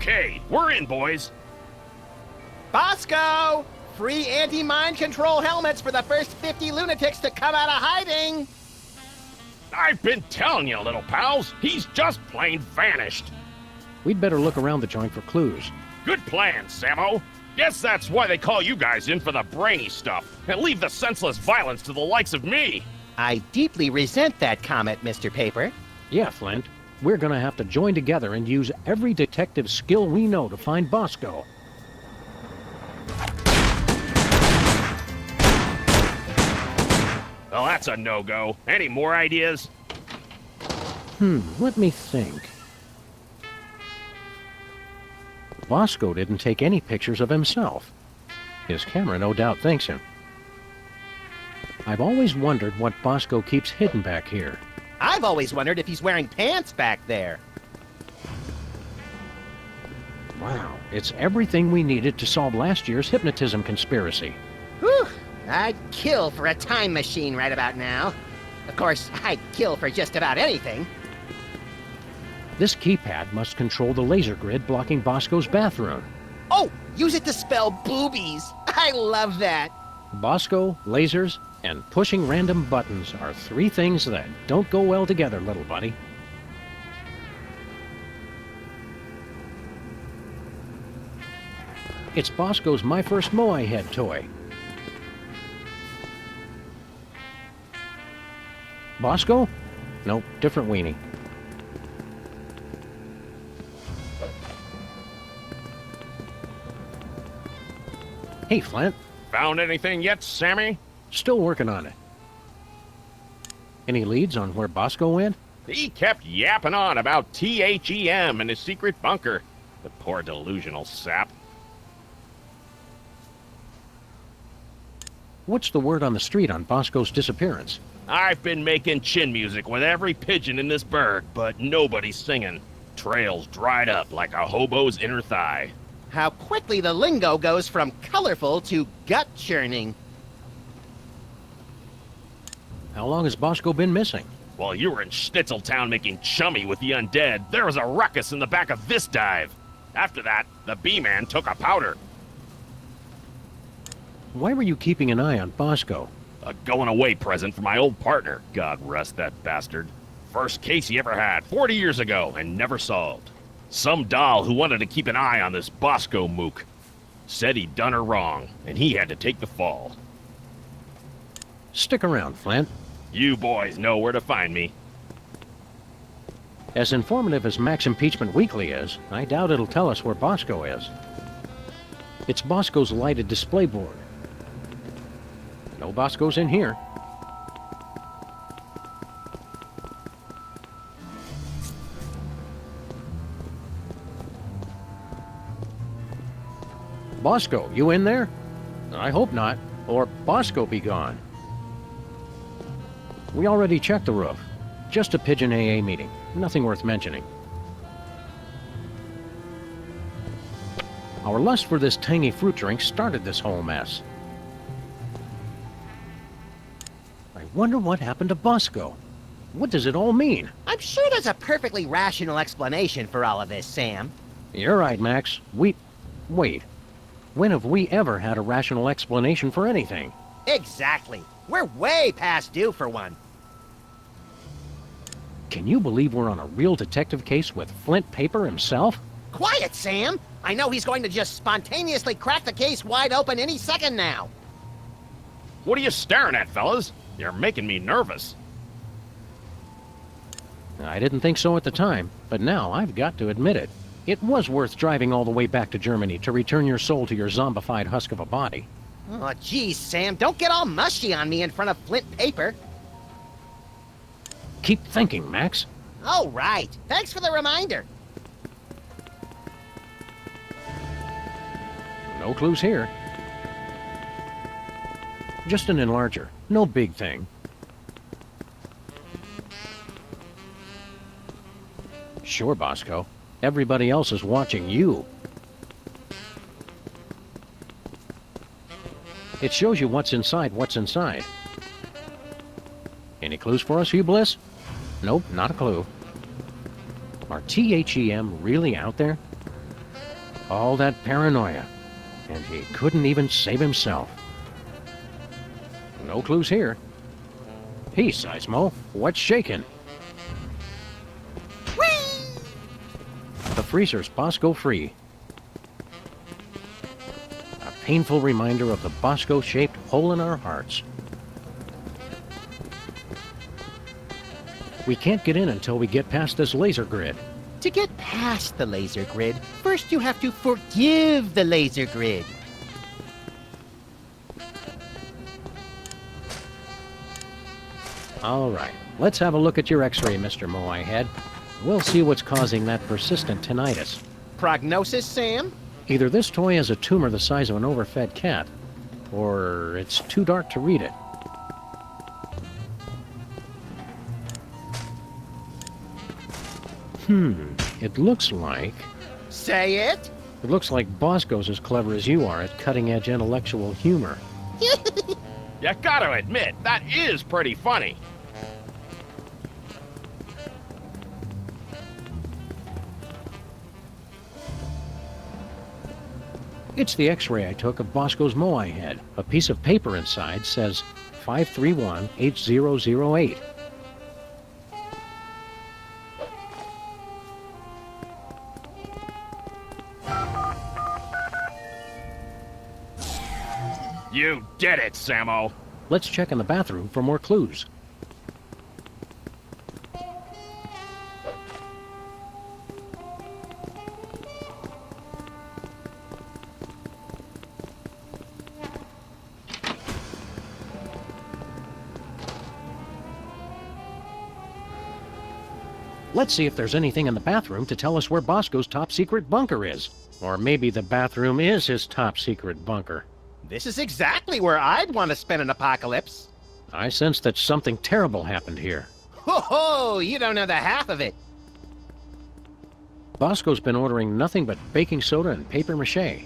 Okay, we're in, boys. Bosco! Free anti-mind control helmets for the first 50 lunatics to come out of hiding! I've been telling you, little pals. He's just plain vanished. We'd better look around the joint for clues. Good plan, Sammo. Guess that's why they call you guys in for the brainy stuff, and leave the senseless violence to the likes of me. I deeply resent that comment, Mr. Paper. Yeah, Flint. We're gonna have to join together and use every detective skill we know to find Bosco. Well, that's a no-go. Any more ideas? Let me think. Bosco didn't take any pictures of himself. His camera no doubt thanks him. I've always wondered what Bosco keeps hidden back here. I've always wondered if he's wearing pants back there. Wow, it's everything we needed to solve last year's hypnotism conspiracy. Whew! I'd kill for a time machine right about now. Of course, I'd kill for just about anything. This keypad must control the laser grid blocking Bosco's bathroom. Oh, use it to spell boobies. I love that. Bosco, lasers, and pushing random buttons are three things that don't go well together, little buddy. It's Bosco's My First Moai Head toy. Bosco? Nope, different weenie. Hey, Flint. Found anything yet, Sammy? Still working on it. Any leads on where Bosco went? He kept yapping on about THEM and his secret bunker. The poor delusional sap. What's the word on the street on Bosco's disappearance? I've been making chin music with every pigeon in this burg, but nobody's singing. Trails dried up like a hobo's inner thigh. How quickly the lingo goes from colorful to gut-churning. How long has Bosco been missing? While you were in Schnitzeltown making chummy with the undead, there was a ruckus in the back of this dive. After that, the B-Man took a powder. Why were you keeping an eye on Bosco? A going-away present for my old partner, God rest that bastard. First case he ever had, 40 years ago, and never solved. Some doll who wanted to keep an eye on this Bosco mook. Said he'd done her wrong, and he had to take the fall. Stick around, Flint. You boys know where to find me. As informative as Max Impeachment Weekly is, I doubt it'll tell us where Bosco is. It's Bosco's lighted display board. No Bosco's in here. Bosco, you in there? I hope not, or Bosco be gone. We already checked the roof. Just a pigeon AA meeting. Nothing worth mentioning. Our lust for this tangy fruit drink started this whole mess. I wonder what happened to Bosco. What does it all mean? I'm sure there's a perfectly rational explanation for all of this, Sam. You're right, Max. Wait. When have we ever had a rational explanation for anything? Exactly. We're way past due for one. Can you believe we're on a real detective case with Flint Paper himself? Quiet, Sam! I know he's going to just spontaneously crack the case wide open any second now. What are you staring at, fellas? You're making me nervous. I didn't think so at the time, but now I've got to admit it. It was worth driving all the way back to Germany to return your soul to your zombified husk of a body. Oh, geez, Sam, don't get all mushy on me in front of Flint Paper. Keep thinking, Max. Oh, right. Thanks for the reminder. No clues here. Just an enlarger. No big thing. Sure, Bosco. Everybody else is watching you. It shows you what's inside what's inside. Any clues for us, Hugh Bliss? Nope, not a clue. Are THEM really out there? All that paranoia. And he couldn't even save himself. No clues here. Hey, Seismo, what's shaking? Whee! The freezer's Bosco free. A painful reminder of the Bosco-shaped hole in our hearts. We can't get in until we get past this laser grid. To get past the laser grid, first you have to forgive the laser grid. All right, let's have a look at your x-ray, Mr. Moai-head. We'll see what's causing that persistent tinnitus. Prognosis, Sam? Either this toy has a tumor the size of an overfed cat, or it's too dark to read it. It looks like... Say it? It looks like Bosco's as clever as you are at cutting-edge intellectual humor. You gotta admit, that is pretty funny. It's the x-ray I took of Bosco's Moai head. A piece of paper inside says 531-8008. You did it, Sammo. Let's check in the bathroom for more clues. Let's see if there's anything in the bathroom to tell us where Bosco's top-secret bunker is. Or maybe the bathroom is his top-secret bunker. This is exactly where I'd want to spend an apocalypse. I sense that something terrible happened here. Ho ho! You don't know the half of it. Bosco's been ordering nothing but baking soda and paper mache.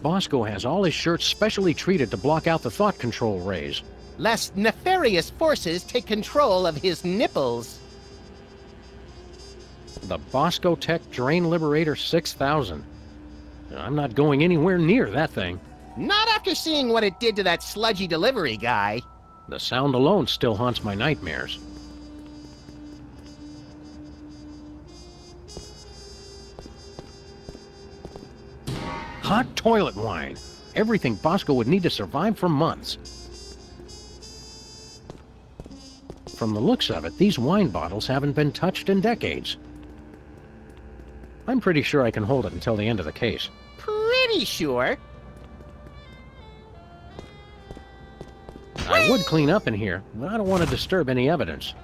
Bosco has all his shirts specially treated to block out the thought control rays. Lest nefarious forces take control of his nipples. The Bosco Tech Drain Liberator 6000. I'm not going anywhere near that thing. Not after seeing what it did to that sludgy delivery guy. The sound alone still haunts my nightmares. Hot toilet wine. Everything Bosco would need to survive for months. From the looks of it, these wine bottles haven't been touched in decades. I'm pretty sure I can hold it until the end of the case. Pretty sure. I would clean up in here, but I don't want to disturb any evidence.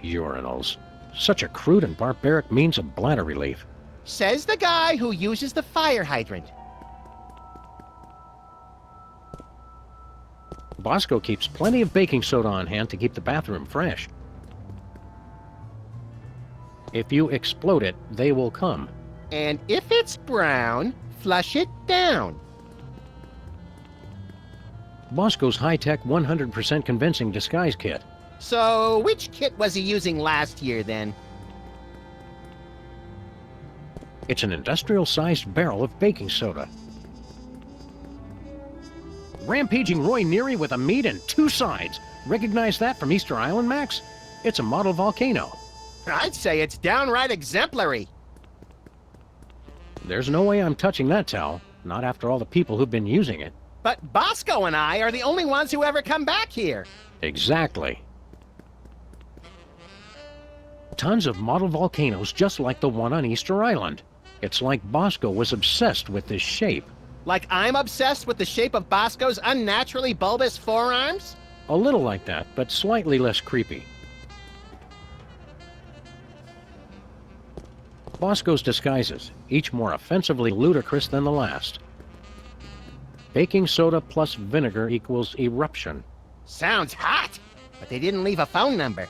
Urinals. Such a crude and barbaric means of bladder relief. Says the guy who uses the fire hydrant. Bosco keeps plenty of baking soda on hand to keep the bathroom fresh. If you explode it, they will come. And if it's brown, flush it down. Bosco's high-tech 100% convincing disguise kit. So, which kit was he using last year, then? It's an industrial-sized barrel of baking soda. Rampaging Roy Neary with a meat and two sides. Recognize that from Easter Island, Max? It's a model volcano. I'd say it's downright exemplary. There's no way I'm touching that towel, not after all the people who've been using it. But Bosco and I are the only ones who ever come back here. Exactly. Tons of model volcanoes just like the one on Easter Island. It's like Bosco was obsessed with this shape. Like I'm obsessed with the shape of Bosco's unnaturally bulbous forearms? A little like that, but slightly less creepy. Bosco's disguises, each more offensively ludicrous than the last. Baking soda plus vinegar equals eruption. Sounds hot, but they didn't leave a phone number.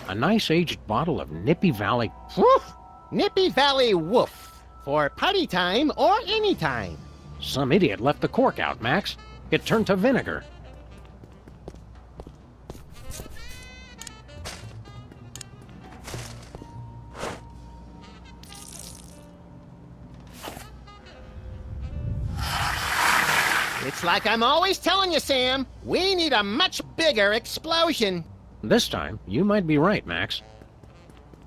A nice aged bottle of Nippy Valley. Woof! Nippy Valley Woof. For party time or any time. Some idiot left the cork out, Max. It turned to vinegar. It's like I'm always telling you, Sam. We need a much bigger explosion. This time, you might be right, Max.